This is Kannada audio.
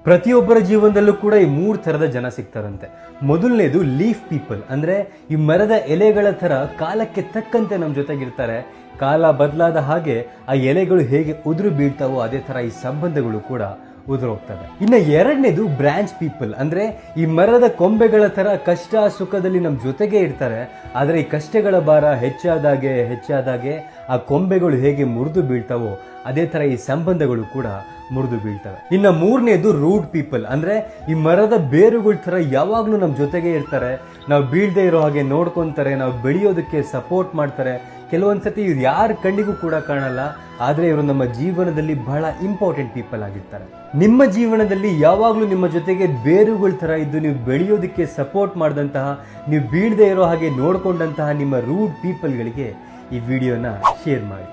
ಪ್ರತಿಯೊಬ್ಬರ ಜೀವನದಲ್ಲೂ ಕೂಡ ಈ 3 ಥರದ ಜನ ಸಿಗ್ತಾರಂತೆ. ಮೊದಲನೇದು ಲೀಫ್ ಪೀಪಲ್, ಅಂದ್ರೆ ಈ ಮರದ ಎಲೆಗಳ ತರ ಕಾಲಕ್ಕೆ ತಕ್ಕಂತೆ ನಮ್ಮ ಜೊತೆಗಿರ್ತಾರೆ. ಕಾಲ ಬದಲಾದ ಹಾಗೆ ಆ ಎಲೆಗಳು ಹೇಗೆ ಉದುರು ಬೀಳ್ತಾವೋ ಅದೇ ತರ ಈ ಸಂಬಂಧಗಳು ಕೂಡ ಉದುರೋಗ್ತವೆ. ಇನ್ನು ಎರಡನೇದು ಬ್ರಾಂಚ್ ಪೀಪಲ್, ಅಂದ್ರೆ ಈ ಮರದ ಕೊಂಬೆಗಳ ತರ ಕಷ್ಟ ಸುಖದಲ್ಲಿ ನಮ್ಮ ಜೊತೆಗೆ ಇರ್ತಾರೆ. ಆದ್ರೆ ಈ ಕಷ್ಟಗಳ ಭಾರ ಹೆಚ್ಚಾದಾಗೆ ಆ ಕೊಂಬೆಗಳು ಹೇಗೆ ಮುರಿದು ಬೀಳ್ತಾವೋ ಅದೇ ತರ ಈ ಸಂಬಂಧಗಳು ಕೂಡ ಮುರಿದು ಬೀಳ್ತವೆ. ಇನ್ನ ಮೂರನೇದು ರೂಟ್ ಪೀಪಲ್, ಅಂದ್ರೆ ಈ ಮರದ ಬೇರುಗಳ ತರ ಯಾವಾಗ್ಲೂ ನಮ್ಮ ಜೊತೆಗೆ ಇರ್ತಾರೆ. ನಾವು ಬೀಳ್ದೇ ಇರೋ ಹಾಗೆ ನೋಡ್ಕೊಂತಾರೆ, ನಾವು ಬೆಳೆಯೋದಕ್ಕೆ ಸಪೋರ್ಟ್ ಮಾಡ್ತಾರೆ. ಕೆಲವೊಂದ್ಸತಿ ಇವ್ರು ಯಾರ ಕಣ್ಣಿಗೂ ಕೂಡ ಕಾಣಲ್ಲ, ಆದ್ರೆ ಇವರು ನಮ್ಮ ಜೀವನದಲ್ಲಿ ಬಹಳ ಇಂಪಾರ್ಟೆಂಟ್ ಪೀಪಲ್ ಆಗಿರ್ತಾರೆ. ನಿಮ್ಮ ಜೀವನದಲ್ಲಿ ಯಾವಾಗ್ಲೂ ನಿಮ್ಮ ಜೊತೆಗೆ ಬೇರುಗಳ ತರ ಇದ್ದು ನೀವು ಬೆಳೆಯೋದಕ್ಕೆ ಸಪೋರ್ಟ್ ಮಾಡಿದಂತಹ, ನೀವು ಬೀಳದೆ ಇರೋ ಹಾಗೆ ನೋಡ್ಕೊಂಡಂತಹ ನಿಮ್ಮ ರೂಟ್ ಪೀಪಲ್ಗಳಿಗೆ ಈ ವಿಡಿಯೋನ ಶೇರ್ ಮಾಡಿ.